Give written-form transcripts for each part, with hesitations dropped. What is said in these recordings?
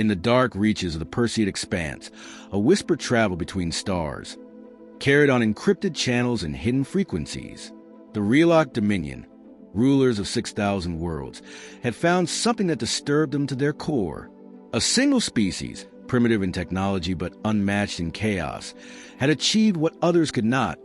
In the dark reaches of the Perseid expanse, a whisper traveled between stars, carried on encrypted channels and hidden frequencies. The Relok Dominion, rulers of 6,000 worlds, had found something that disturbed them to their core. A single species, primitive in technology but unmatched in chaos, had achieved what others could not: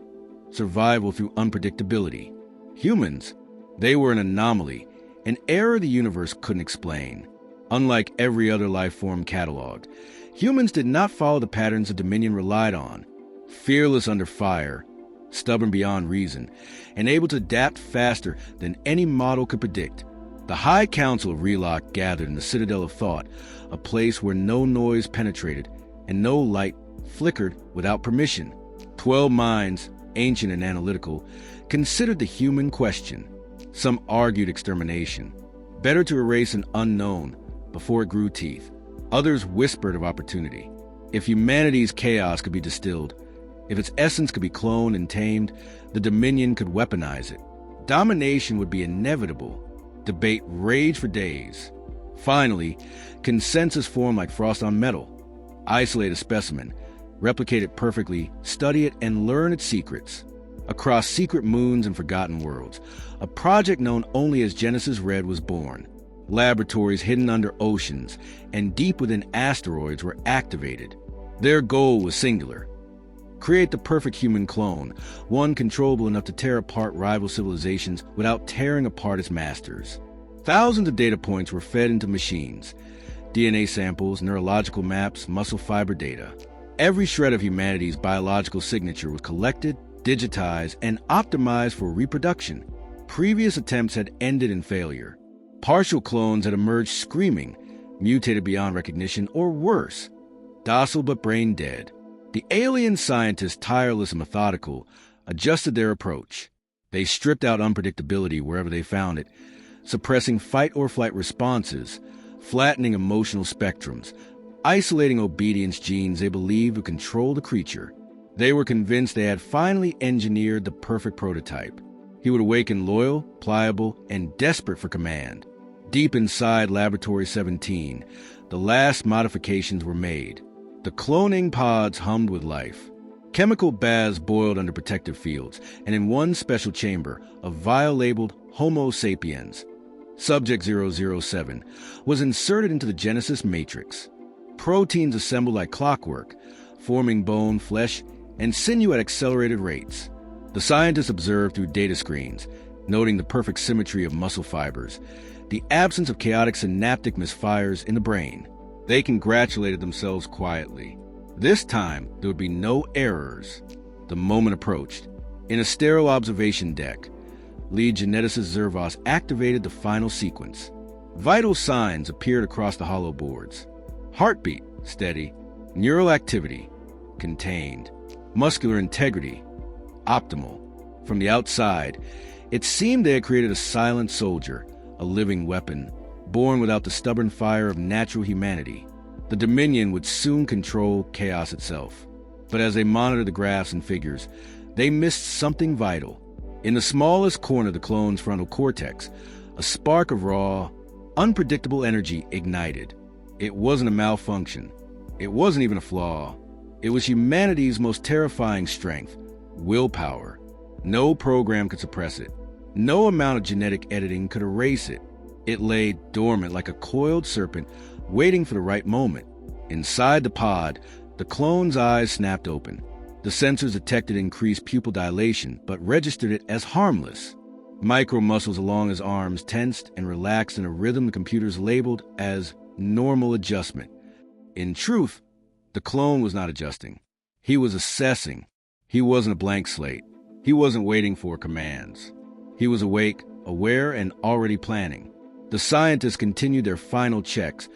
survival through unpredictability. Humans, they were an anomaly, an error the universe couldn't explain. Unlike every other life form cataloged, humans did not follow the patterns the Dominion relied on. Fearless under fire, stubborn beyond reason, and able to adapt faster than any model could predict. The High Council of Relok gathered in the Citadel of Thought, a place where no noise penetrated and no light flickered without permission. 12 minds, ancient and analytical, considered the human question. Some argued extermination. Better to erase an unknown before it grew teeth. Others whispered of opportunity. If humanity's chaos could be distilled, if its essence could be cloned and tamed, the Dominion could weaponize it. Domination would be inevitable. Debate raged for days. Finally, consensus formed like frost on metal. Isolate a specimen, replicate it perfectly, study it, and learn its secrets. Across secret moons and forgotten worlds, a project known only as Genesis Red was born. Laboratories hidden under oceans and deep within asteroids were activated. Their goal was singular: create the perfect human clone, one controllable enough to tear apart rival civilizations without tearing apart its masters. Thousands of data points were fed into machines: DNA samples, neurological maps, muscle fiber data. Every shred of humanity's biological signature was collected, digitized, and optimized for reproduction. Previous attempts had ended in failure. Partial clones had emerged screaming, mutated beyond recognition, or worse, docile but brain dead. The alien scientists, tireless and methodical, adjusted their approach. They stripped out unpredictability wherever they found it, suppressing fight-or-flight responses, flattening emotional spectrums, isolating obedience genes they believed would control the creature. They were convinced they had finally engineered the perfect prototype. He would awaken loyal, pliable, and desperate for command. Deep inside Laboratory 17, the last modifications were made. The cloning pods hummed with life. Chemical baths boiled under protective fields, and in one special chamber, a vial labeled Homo sapiens, Subject 007, was inserted into the Genesis matrix. Proteins assembled like clockwork, forming bone, flesh, and sinew at accelerated rates. The scientists observed through data screens, noting the perfect symmetry of muscle fibers, the absence of chaotic synaptic misfires in the brain. They congratulated themselves quietly. This time, there would be no errors. The moment approached. In a sterile observation deck, lead geneticist Zervos activated the final sequence. Vital signs appeared across the hollow boards. Heartbeat, steady. Neural activity, contained. Muscular integrity, optimal. From the outside, it seemed they had created a silent soldier, a living weapon, born without the stubborn fire of natural humanity. The Dominion would soon control chaos itself. But as they monitored the graphs and figures, they missed something vital. In the smallest corner of the clone's frontal cortex, a spark of raw, unpredictable energy ignited. It wasn't a malfunction. It wasn't even a flaw. It was humanity's most terrifying strength: willpower. No program could suppress it. No amount of genetic editing could erase it. It lay dormant like a coiled serpent, waiting for the right moment. Inside the pod, the clone's eyes snapped open. The sensors detected increased pupil dilation, but registered it as harmless. Micro muscles along his arms tensed and relaxed in a rhythm the computers labeled as normal adjustment. In truth, the clone was not adjusting. He was assessing. He wasn't a blank slate. He wasn't waiting for commands. He was awake, aware, and already planning. The scientists continued their final checks,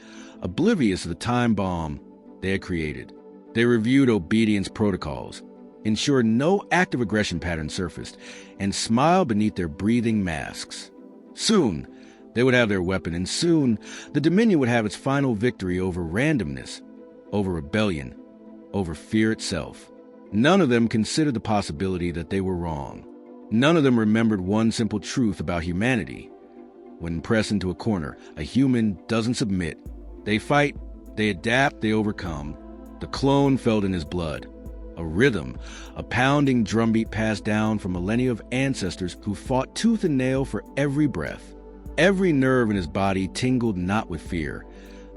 oblivious of the time bomb they had created. They reviewed obedience protocols, ensured no active aggression pattern surfaced, and smiled beneath their breathing masks. Soon, they would have their weapon, and soon, the Dominion would have its final victory over randomness, over rebellion, over fear itself. None of them considered the possibility that they were wrong. None of them remembered one simple truth about humanity. When pressed into a corner, a human doesn't submit. They fight, They adapt, they overcome. The clone felt in his blood. A rhythm, a pounding drumbeat passed down from millennia of ancestors who fought tooth and nail for every breath. Every nerve in his body tingled not with fear,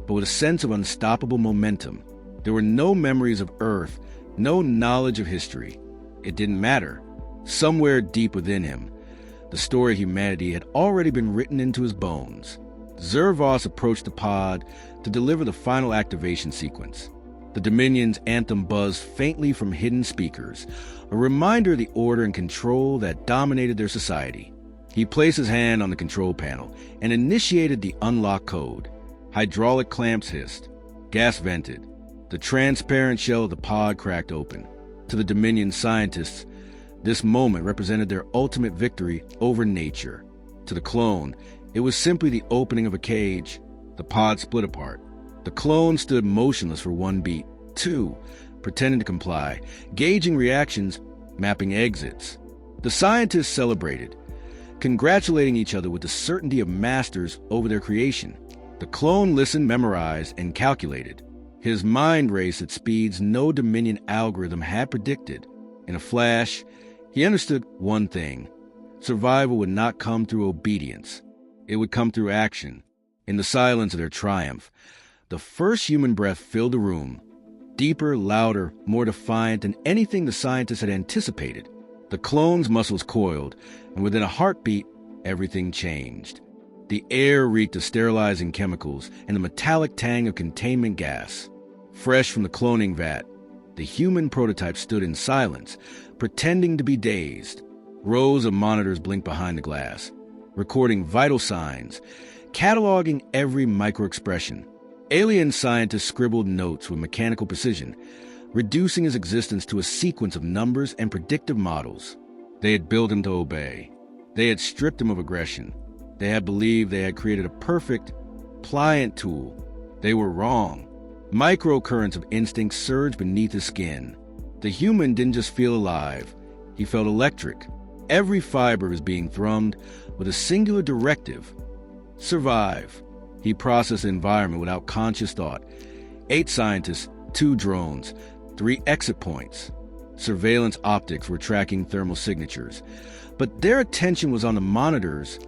but with a sense of unstoppable momentum. There were no memories of Earth, no knowledge of history. It didn't matter. Somewhere deep within him, the story of humanity had already been written into his bones. Zervos approached the pod to deliver the final activation sequence. The Dominion's anthem buzzed faintly from hidden speakers, a reminder of the order and control that dominated their society. He placed his hand on the control panel and initiated the unlock code. Hydraulic clamps hissed. Gas vented. The transparent shell of the pod cracked open. To the Dominion scientists, this moment represented their ultimate victory over nature. To the clone, it was simply the opening of a cage. The pod split apart. The clone stood motionless for one beat, two, pretending to comply, gauging reactions, mapping exits. The scientists celebrated, congratulating each other with the certainty of masters over their creation. The clone listened, memorized, and calculated. His mind raced at speeds no Dominion algorithm had predicted. In a flash, he understood one thing. Survival would not come through obedience. It would come through action. In the silence of their triumph, the first human breath filled the room, deeper, louder, more defiant than anything the scientists had anticipated. The clone's muscles coiled, and within a heartbeat, everything changed. The air reeked of sterilizing chemicals and the metallic tang of containment gas. Fresh from the cloning vat, the human prototype stood in silence, pretending to be dazed. Rows of monitors blinked behind the glass, recording vital signs, cataloging every microexpression. Alien scientists scribbled notes with mechanical precision, reducing his existence to a sequence of numbers and predictive models. They had built him to obey. They had stripped him of aggression. They had believed they had created a perfect, pliant tool. They were wrong. Microcurrents of instinct surged beneath his skin. The human didn't just feel alive. He felt electric. Every fiber was being thrummed with a singular directive: survive. He processed the environment without conscious thought. 8 scientists, 2 drones, 3 exit points. Surveillance optics were tracking thermal signatures. But their attention was on the monitors,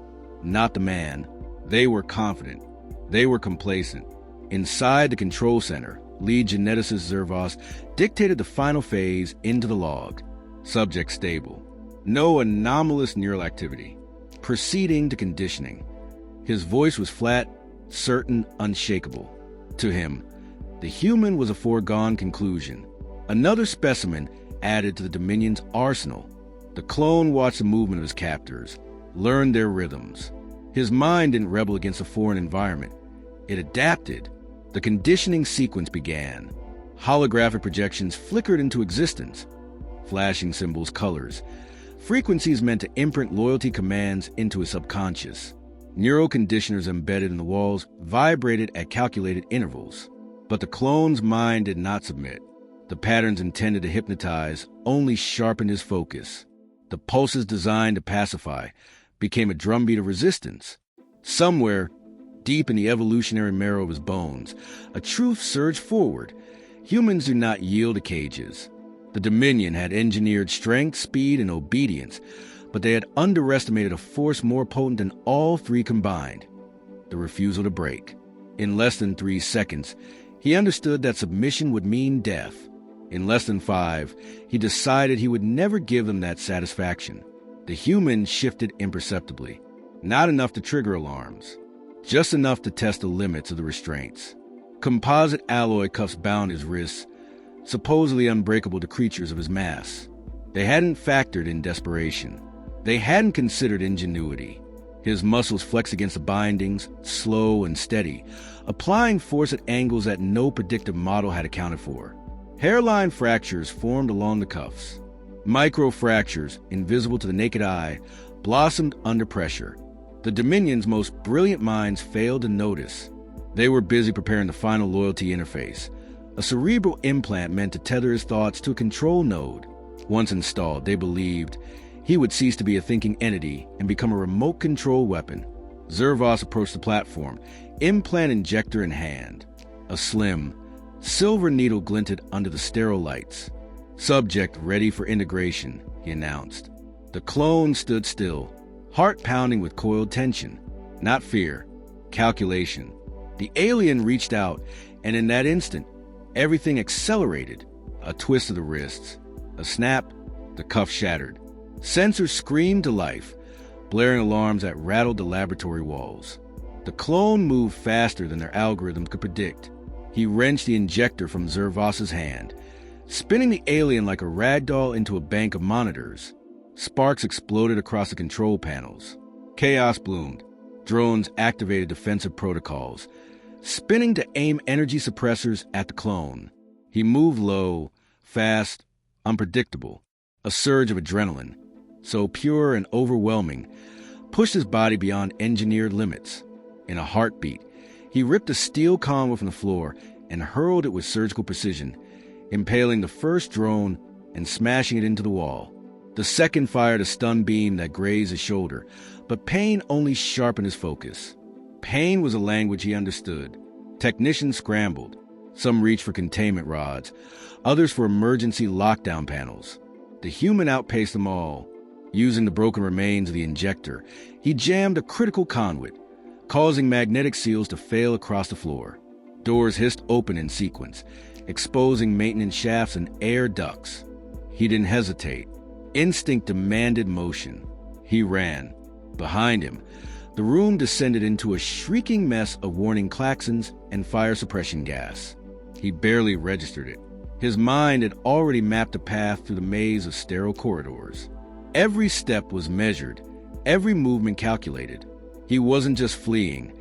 not the man. They were confident. They were complacent. Inside the control center, lead geneticist Zervos dictated the final phase into the log. Subject stable. No anomalous neural activity. Proceeding to conditioning. His voice was flat, certain, unshakable. To him, the human was a foregone conclusion. Another specimen added to the Dominion's arsenal. The clone watched the movement of his captors, learned their rhythms. His mind didn't rebel against a foreign environment. It adapted. The conditioning sequence began. Holographic projections flickered into existence. Flashing symbols, colors. Frequencies meant to imprint loyalty commands into his subconscious. Neural conditioners embedded in the walls vibrated at calculated intervals. But the clone's mind did not submit. The patterns intended to hypnotize only sharpened his focus. The pulses designed to pacify became a drumbeat of resistance. Somewhere, deep in the evolutionary marrow of his bones, a truth surged forward. Humans do not yield to cages. The Dominion had engineered strength, speed, and obedience, but they had underestimated a force more potent than all 3 combined: the refusal to break. In less than 3 seconds, he understood that submission would mean death. In less than 5, he decided he would never give them that satisfaction. The human shifted imperceptibly, not enough to trigger alarms, just enough to test the limits of the restraints. Composite alloy cuffs bound his wrists, supposedly unbreakable to creatures of his mass. They hadn't factored in desperation. They hadn't considered ingenuity. His muscles flexed against the bindings, slow and steady, applying force at angles that no predictive model had accounted for. Hairline fractures formed along the cuffs. Microfractures, invisible to the naked eye, blossomed under pressure. The Dominion's most brilliant minds failed to notice. They were busy preparing the final loyalty interface, a cerebral implant meant to tether his thoughts to a control node. Once installed, they believed he would cease to be a thinking entity and become a remote control weapon. Zervos approached the platform, implant injector in hand. A slim, silver needle glinted under the sterile lights. "Subject ready for integration," he announced. The clone stood still, heart pounding with coiled tension. Not fear, calculation. The alien reached out, and in that instant, everything accelerated. A twist of the wrists, a snap, the cuff shattered. Sensors screamed to life, blaring alarms that rattled the laboratory walls. The clone moved faster than their algorithms could predict. He wrenched the injector from Zervos's hand, spinning the alien like a rag doll into a bank of monitors. Sparks exploded across the control panels. Chaos bloomed. Drones activated defensive protocols, spinning to aim energy suppressors at the clone. He moved low, fast, unpredictable. A surge of adrenaline, so pure and overwhelming, pushed his body beyond engineered limits. In a heartbeat, he ripped a steel column from the floor and hurled it with surgical precision, impaling the first drone and smashing it into the wall. The second fired a stun beam that grazed his shoulder, but pain only sharpened his focus. Pain was a language he understood. Technicians scrambled. Some reached for containment rods, others for emergency lockdown panels. The human outpaced them all. Using the broken remains of the injector, he jammed a critical conduit, causing magnetic seals to fail across the floor. Doors hissed open in sequence, exposing maintenance shafts and air ducts. He didn't hesitate. Instinct demanded motion. He ran. Behind him, the room descended into a shrieking mess of warning klaxons and fire suppression gas. He barely registered it. His mind had already mapped a path through the maze of sterile corridors. Every step was measured, every movement calculated. He wasn't just fleeing.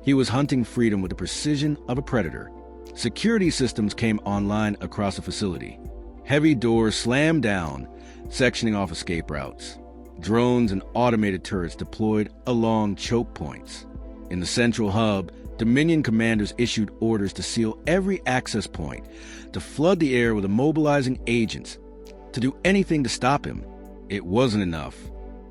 He was hunting freedom with the precision of a predator. Security systems came online across the facility. Heavy doors slammed down, sectioning off escape routes. Drones and automated turrets deployed along choke points. In the central hub, Dominion commanders issued orders to seal every access point, to flood the air with immobilizing agents, to do anything to stop him. It wasn't enough.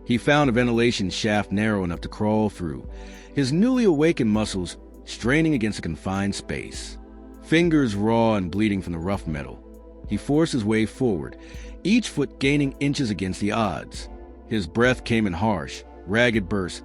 He found a ventilation shaft narrow enough to crawl through, his newly awakened muscles straining against a confined space. Fingers raw and bleeding from the rough metal, he forced his way forward, each foot gaining inches against the odds. His breath came in harsh, ragged bursts,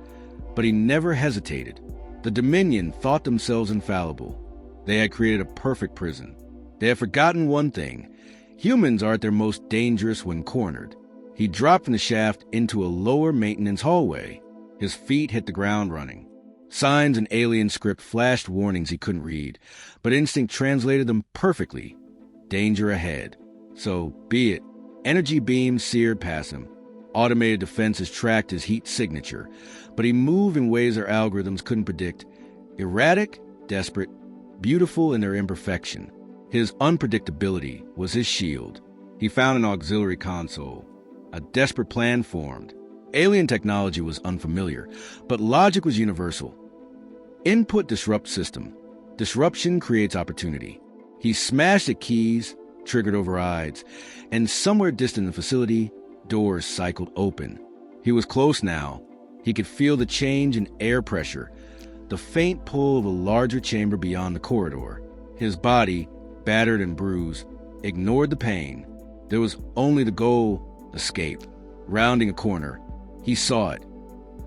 but he never hesitated. The Dominion thought themselves infallible. They had created a perfect prison. They had forgotten one thing. Humans are at their most dangerous when cornered. He dropped from the shaft into a lower maintenance hallway. His feet hit the ground running. Signs in alien script flashed warnings he couldn't read, but instinct translated them perfectly. Danger ahead. So be it. Energy beams seared past him. Automated defenses tracked his heat signature, but he moved in ways their algorithms couldn't predict. Erratic, desperate, beautiful in their imperfection. His unpredictability was his shield. He found an auxiliary console. A desperate plan formed. Alien technology was unfamiliar, but logic was universal. Input disrupts system. Disruption creates opportunity. He smashed the keys, triggered overrides, and somewhere distant in the facility, doors cycled open. He was close now. He could feel the change in air pressure, the faint pull of a larger chamber beyond the corridor. His body, battered and bruised, ignored the pain. There was only the goal: escape. Rounding a corner, he saw it.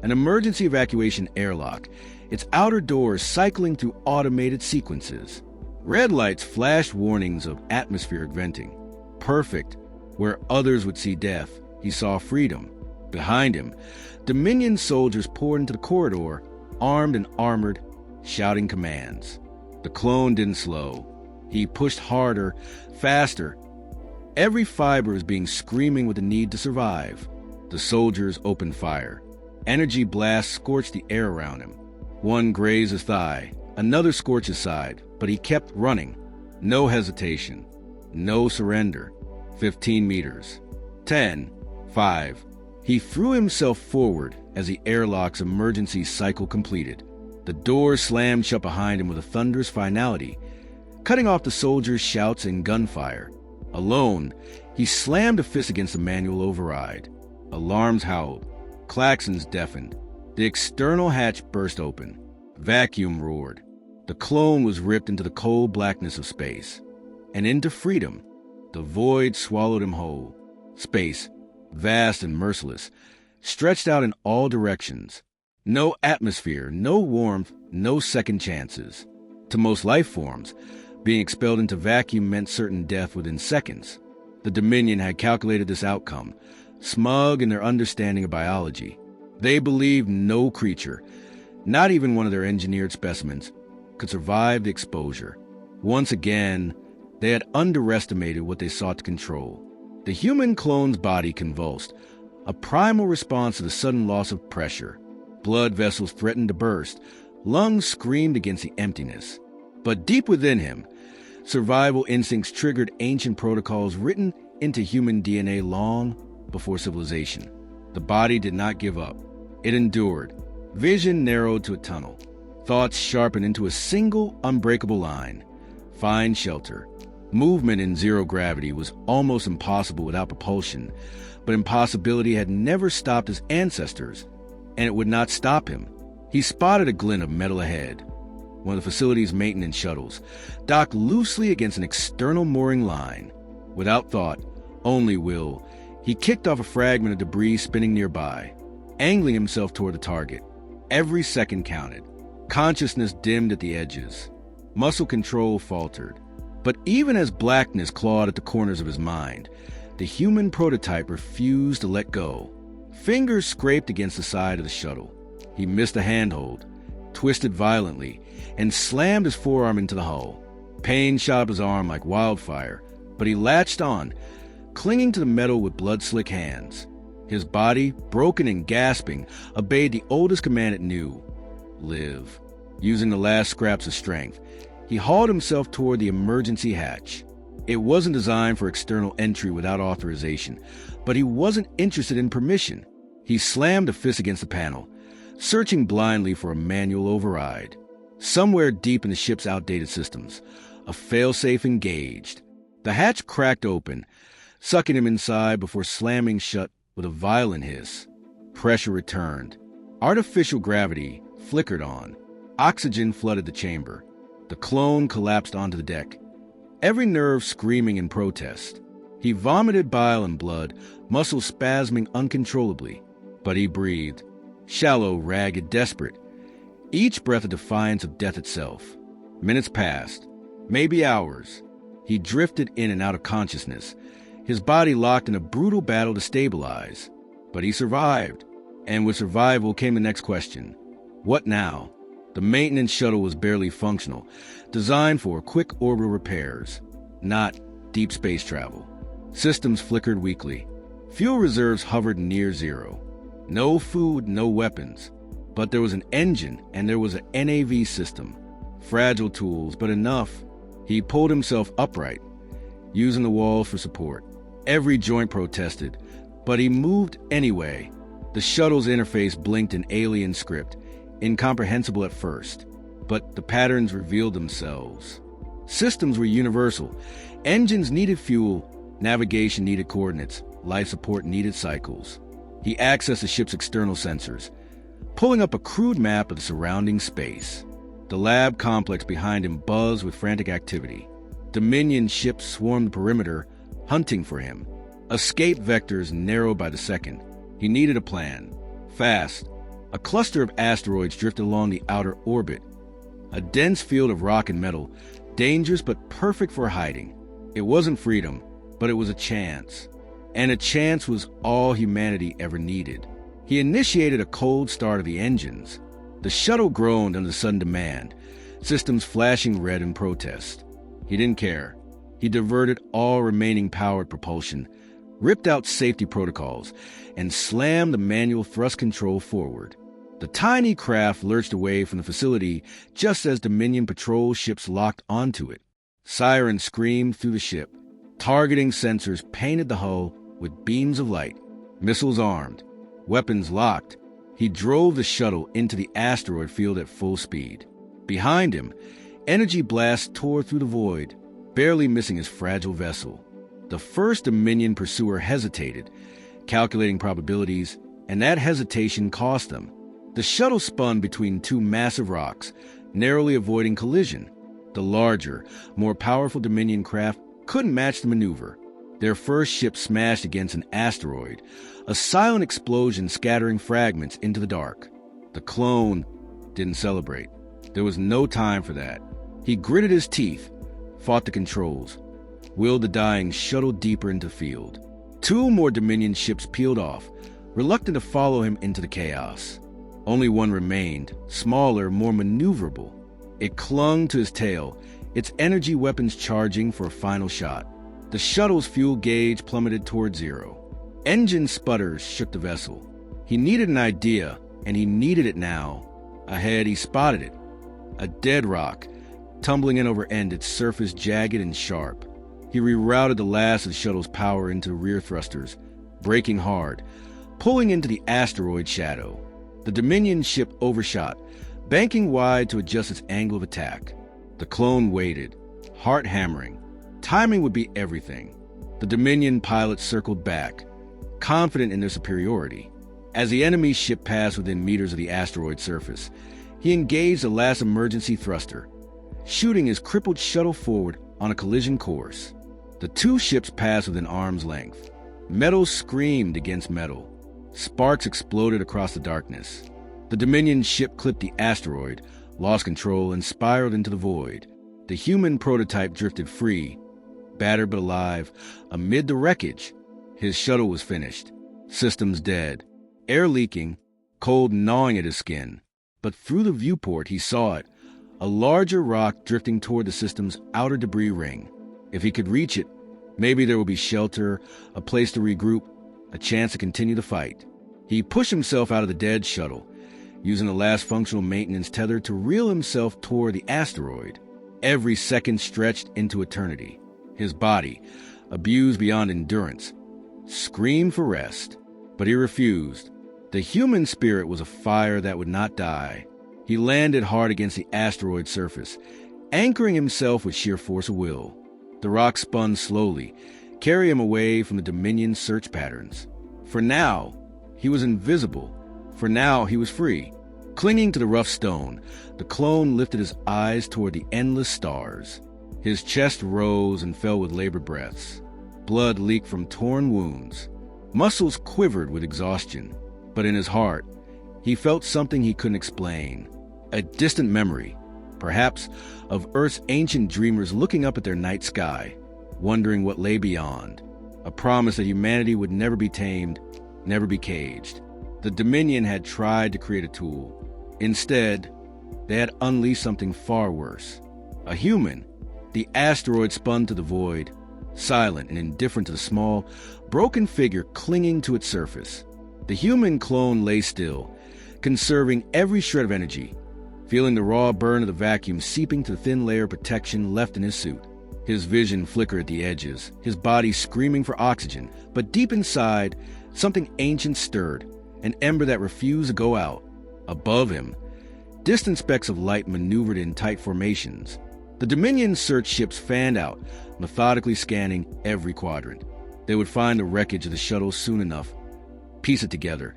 An emergency evacuation airlock, its outer doors cycling through automated sequences. Red lights flashed warnings of atmospheric venting. Perfect. Where others would see death, he saw freedom. Behind him, Dominion soldiers poured into the corridor, armed and armored, shouting commands. The clone didn't slow. He pushed harder, faster. Every fiber was being screaming with the need to survive. The soldiers opened fire. Energy blasts scorched the air around him. One grazed his thigh, another scorched his side, but he kept running. No hesitation. No surrender. 15 meters. 10. 5. He threw himself forward as the airlock's emergency cycle completed. The door slammed shut behind him with a thunderous finality, cutting off the soldiers' shouts and gunfire. Alone, he slammed a fist against the manual override. Alarms howled. Klaxons deafened. The external hatch burst open. Vacuum roared. The clone was ripped into the cold blackness of space, and into freedom. The void swallowed him whole. Space, vast and merciless, stretched out in all directions. No atmosphere, no warmth, no second chances. To most life forms, being expelled into vacuum meant certain death within seconds. The Dominion had calculated this outcome, smug in their understanding of biology. They believed no creature, not even one of their engineered specimens, could survive the exposure. Once again, they had underestimated what they sought to control. The human clone's body convulsed, a primal response to the sudden loss of pressure. Blood vessels threatened to burst, lungs screamed against the emptiness. But deep within him, survival instincts triggered ancient protocols written into human DNA long before civilization. The body did not give up. It endured. Vision narrowed to a tunnel. Thoughts sharpened into a single, unbreakable line. Find shelter. Movement in zero gravity was almost impossible without propulsion, but impossibility had never stopped his ancestors, and it would not stop him. He spotted a glint of metal ahead. One of the facility's maintenance shuttles, docked loosely against an external mooring line. Without thought, only will, he kicked off a fragment of debris spinning nearby, angling himself toward the target. Every second counted. Consciousness dimmed at the edges. Muscle control faltered. But even as blackness clawed at the corners of his mind, the human prototype refused to let go. Fingers scraped against the side of the shuttle. He missed a handhold, twisted violently, and slammed his forearm into the hull. Pain shot up his arm like wildfire, but he latched on, clinging to the metal with blood-slick hands. His body, broken and gasping, obeyed the oldest command it knew: live. Using the last scraps of strength, he hauled himself toward the emergency hatch. It wasn't designed for external entry without authorization, but he wasn't interested in permission. He slammed a fist against the panel, searching blindly for a manual override. Somewhere deep in the ship's outdated systems, a failsafe engaged. The hatch cracked open, sucking him inside before slamming shut with a violent hiss. Pressure returned. Artificial gravity flickered on. Oxygen flooded the chamber. The clone collapsed onto the deck, every nerve screaming in protest. He vomited bile and blood, muscles spasming uncontrollably. But he breathed, shallow, ragged, desperate, each breath a defiance of death itself. Minutes passed, maybe hours. He drifted in and out of consciousness, his body locked in a brutal battle to stabilize. But he survived, and with survival came the next question. What now? The maintenance shuttle was barely functional, designed for quick orbital repairs, not deep space travel. Systems flickered weakly. Fuel reserves hovered near zero. No food, no weapons. But there was an engine, and there was an NAV system. Fragile tools, but enough. He pulled himself upright, using the walls for support. Every joint protested, but he moved anyway. The shuttle's interface blinked in alien script, incomprehensible at first, but the patterns revealed themselves. Systems were universal. Engines needed fuel, navigation needed coordinates, life support needed cycles. He accessed the ship's external sensors, pulling up a crude map of the surrounding space. The lab complex behind him buzzed with frantic activity. Dominion ships swarmed the perimeter, hunting for him. Escape vectors narrowed by the second. He needed a plan. Fast. A cluster of asteroids drifted along the outer orbit. A dense field of rock and metal, dangerous but perfect for hiding. It wasn't freedom, but it was a chance. And a chance was all humanity ever needed. He initiated a cold start of the engines. The shuttle groaned under the sudden demand, systems flashing red in protest. He didn't care. He diverted all remaining powered propulsion, ripped out safety protocols, and slammed the manual thrust control forward. The tiny craft lurched away from the facility just as Dominion patrol ships locked onto it. Sirens screamed through the ship. Targeting sensors painted the hull with beams of light. Missiles armed. Weapons locked. He drove the shuttle into the asteroid field at full speed. Behind him, energy blasts tore through the void, barely missing his fragile vessel. The first Dominion pursuer hesitated, calculating probabilities, and that hesitation cost them. The shuttle spun between two massive rocks, narrowly avoiding collision. The larger, more powerful Dominion craft couldn't match the maneuver. Their first ship smashed against an asteroid, a silent explosion scattering fragments into the dark. The clone didn't celebrate. There was no time for that. He gritted his teeth, fought the controls, willed the dying shuttle deeper into the field. Two more Dominion ships peeled off, reluctant to follow him into the chaos. Only one remained, smaller, more maneuverable. It clung to his tail, its energy weapons charging for a final shot. The shuttle's fuel gauge plummeted toward zero. Engine sputters shook the vessel. He needed an idea, and he needed it now. Ahead, he spotted it. A dead rock, tumbling in over end, its surface jagged and sharp. He rerouted the last of the shuttle's power into rear thrusters, braking hard, pulling into the asteroid shadow. The Dominion ship overshot, banking wide to adjust its angle of attack. The clone waited, heart hammering. Timing would be everything. The Dominion pilots circled back, confident in their superiority. As the enemy ship passed within meters of the asteroid surface, he engaged the last emergency thruster, shooting his crippled shuttle forward on a collision course. The two ships passed within arm's length. Metal screamed against metal. Sparks exploded across the darkness. The Dominion ship clipped the asteroid, lost control, and spiraled into the void. The human prototype drifted free, battered but alive, amid the wreckage. His shuttle was finished, systems dead, air leaking, cold gnawing at his skin. But through the viewport he saw it, a larger rock drifting toward the system's outer debris ring. If he could reach it, maybe there would be shelter, a place to regroup, a chance to continue the fight. He pushed himself out of the dead shuttle, using the last functional maintenance tether to reel himself toward the asteroid. Every second stretched into eternity. His body, abused beyond endurance, screamed for rest, but he refused. The human spirit was a fire that would not die. He landed hard against the asteroid surface, anchoring himself with sheer force of will. The rock spun slowly, carrying him away from the Dominion search patterns. For now, he was invisible. For now, he was free. Clinging to the rough stone, the clone lifted his eyes toward the endless stars. His chest rose and fell with labored breaths. Blood leaked from torn wounds. Muscles quivered with exhaustion. But in his heart, he felt something he couldn't explain. A distant memory, perhaps, of Earth's ancient dreamers looking up at their night sky, wondering what lay beyond. A promise that humanity would never be tamed, never be caged. The Dominion had tried to create a tool. Instead, they had unleashed something far worse. A human. The asteroid spun to the void, silent and indifferent to the small, broken figure clinging to its surface. The human clone lay still, conserving every shred of energy, feeling the raw burn of the vacuum seeping to the thin layer of protection left in his suit. His vision flickered at the edges, his body screaming for oxygen, but deep inside, something ancient stirred, an ember that refused to go out. Above him, distant specks of light maneuvered in tight formations. The Dominion search ships fanned out, methodically scanning every quadrant. They would find the wreckage of the shuttle soon enough, piece it together,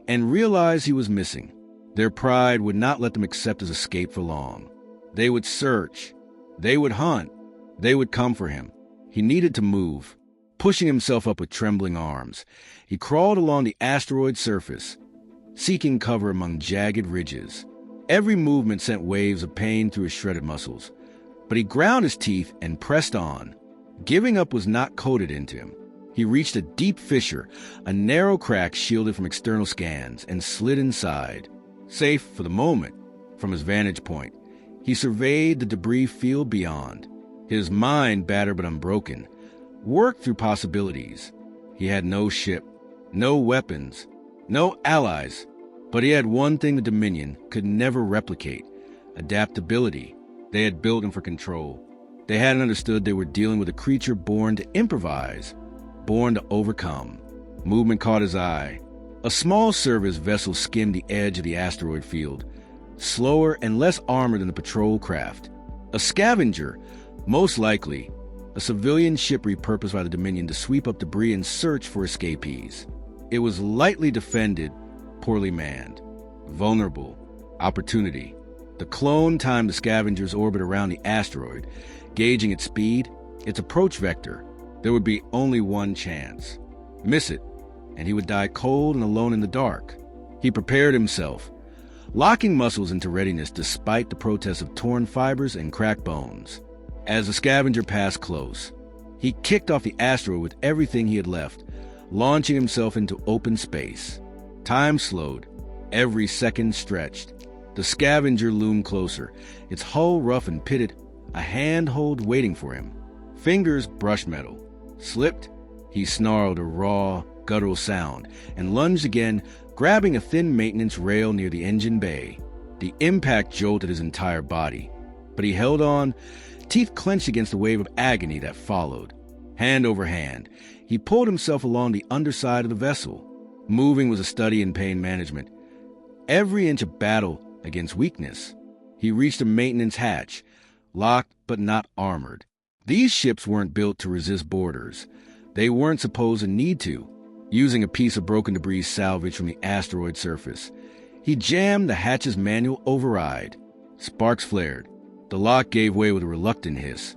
and realize he was missing. Their pride would not let them accept his escape for long. They would search. They would hunt. They would come for him. He needed to move. Pushing himself up with trembling arms, he crawled along the asteroid surface, seeking cover among jagged ridges. Every movement sent waves of pain through his shredded muscles, but he ground his teeth and pressed on. Giving up was not coded into him. He reached a deep fissure, a narrow crack shielded from external scans, and slid inside. Safe for the moment from his vantage point, he surveyed the debris field beyond. His mind, battered but unbroken, worked through possibilities. He had no ship, no weapons, no allies, but he had one thing the Dominion could never replicate: adaptability. They had built him for control. They hadn't understood they were dealing with a creature born to improvise, born to overcome. Movement caught his eye. A small service vessel skimmed the edge of the asteroid field, slower and less armored than the patrol craft. A scavenger, most likely, a civilian ship repurposed by the Dominion to sweep up debris and search for escapees. It was lightly defended, poorly manned. Vulnerable. Opportunity. The clone timed the scavenger's orbit around the asteroid, gauging its speed, its approach vector. There would be only one chance. Miss it, and he would die cold and alone in the dark. He prepared himself, locking muscles into readiness despite the protests of torn fibers and cracked bones. As the scavenger passed close, he kicked off the asteroid with everything he had left, launching himself into open space. Time slowed, every second stretched. The scavenger loomed closer, its hull rough and pitted, a handhold waiting for him. Fingers brushed metal. Slipped, he snarled a raw, guttural sound, and lunged again, grabbing a thin maintenance rail near the engine bay. The impact jolted his entire body, but he held on, teeth clenched against the wave of agony that followed. Hand over hand, he pulled himself along the underside of the vessel. Moving was a study in pain management. Every inch a battle against weakness. He reached a maintenance hatch, locked but not armored. These ships weren't built to resist boarders. They weren't supposed to need to. Using a piece of broken debris salvaged from the asteroid surface, he jammed the hatch's manual override. Sparks flared. The lock gave way with a reluctant hiss,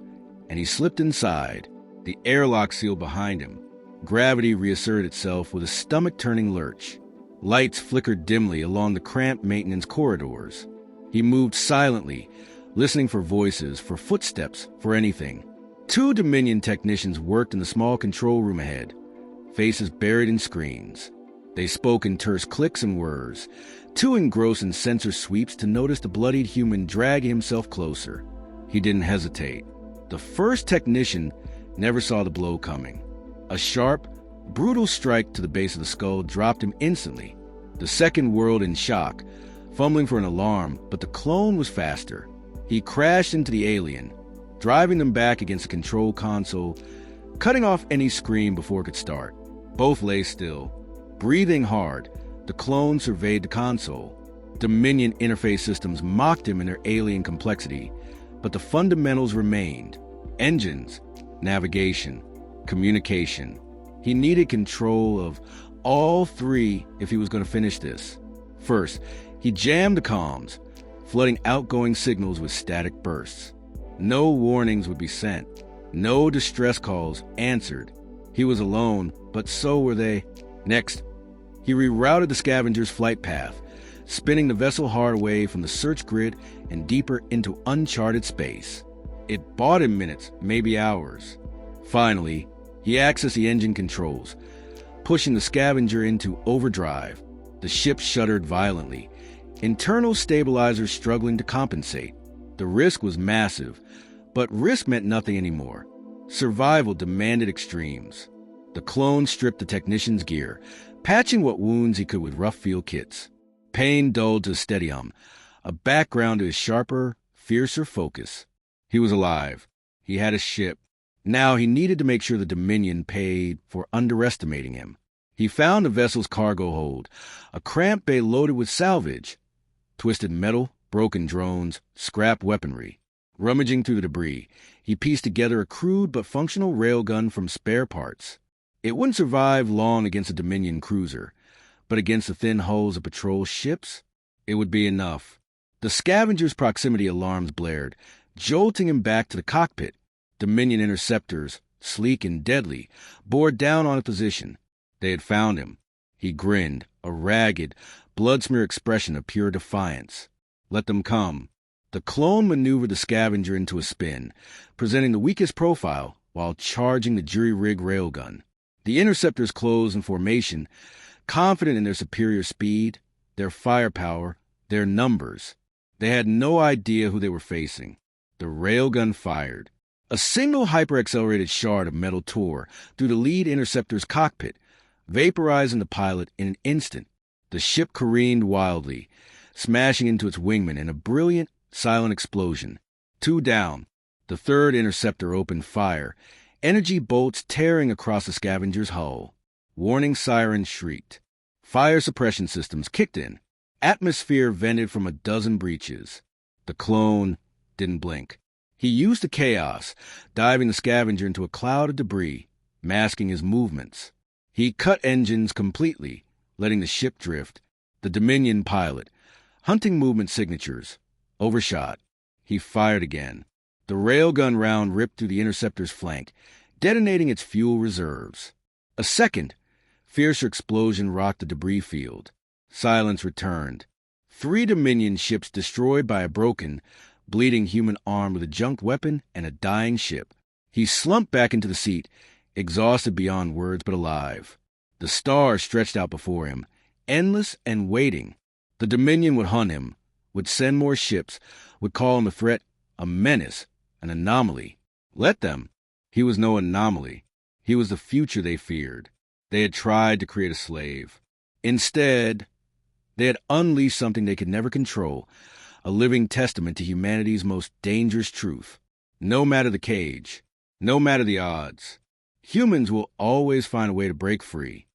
and he slipped inside. The airlock sealed behind him. Gravity reasserted itself with a stomach-turning lurch. Lights flickered dimly along the cramped maintenance corridors. He moved silently, listening for voices, for footsteps, for anything. 2 Dominion technicians worked in the small control room ahead, faces buried in screens. They spoke in terse clicks and whirs, too engrossed in sensor sweeps to notice the bloodied human dragging himself closer. He didn't hesitate. The first technician never saw the blow coming. A sharp, brutal strike to the base of the skull dropped him instantly. The second whirled in shock, fumbling for an alarm, but the clone was faster. He crashed into the alien, driving them back against the control console, cutting off any scream before it could start. Both lay still, breathing hard. The clone surveyed the console. Dominion interface systems mocked him in their alien complexity, but the fundamentals remained. Engines, navigation, communication. He needed control of all 3 if he was going to finish this. First, he jammed the comms, flooding outgoing signals with static bursts. No warnings would be sent. No distress calls answered. He was alone, but so were they. Next, he rerouted the scavenger's flight path, spinning the vessel hard away from the search grid and deeper into uncharted space. It bought him minutes, maybe hours. Finally, he accessed the engine controls, pushing the scavenger into overdrive. The ship shuddered violently, internal stabilizers struggling to compensate. The risk was massive, but risk meant nothing anymore. Survival demanded extremes. The clone stripped the technician's gear, patching what wounds he could with rough field kits. Pain dulled to a steady hum, a background to his sharper, fiercer focus. He was alive. He had a ship. Now he needed to make sure the Dominion paid for underestimating him. He found the vessel's cargo hold, a cramped bay loaded with salvage, twisted metal, broken drones, scrap weaponry. Rummaging through the debris, he pieced together a crude but functional railgun from spare parts. It wouldn't survive long against a Dominion cruiser, but against the thin hulls of patrol ships, it would be enough. The scavenger's proximity alarms blared, jolting him back to the cockpit. Dominion interceptors, sleek and deadly, bore down on a position. They had found him. He grinned, a ragged, blood-smeared expression of pure defiance. Let them come. The clone maneuvered the scavenger into a spin, presenting the weakest profile while charging the jury-rig railgun. The interceptors closed in formation, confident in their superior speed, their firepower, their numbers. They had no idea who they were facing. The railgun fired. A single hyper-accelerated shard of metal tore through the lead interceptor's cockpit, vaporizing the pilot in an instant. The ship careened wildly, smashing into its wingman in a brilliant, silent explosion. 2 down. The third interceptor opened fire, energy bolts tearing across the scavenger's hull. Warning sirens shrieked. Fire suppression systems kicked in. Atmosphere vented from a dozen breaches. The clone didn't blink. He used the chaos, diving the scavenger into a cloud of debris, masking his movements. He cut engines completely, letting the ship drift. The Dominion pilot, hunting movement signatures, Overshot. He fired again. The railgun round ripped through the interceptor's flank, detonating its fuel reserves. A second, fiercer explosion rocked the debris field. Silence returned. 3 Dominion ships destroyed by a broken, bleeding human armed with a junked weapon and a dying ship. He slumped back into the seat, exhausted beyond words but alive. The stars stretched out before him, endless and waiting. The Dominion would hunt him, would send more ships, would call him a threat, a menace, an anomaly. Let them. He was no anomaly. He was the future they feared. They had tried to create a slave. Instead, they had unleashed something they could never control, a living testament to humanity's most dangerous truth. No matter the cage, no matter the odds, humans will always find a way to break free.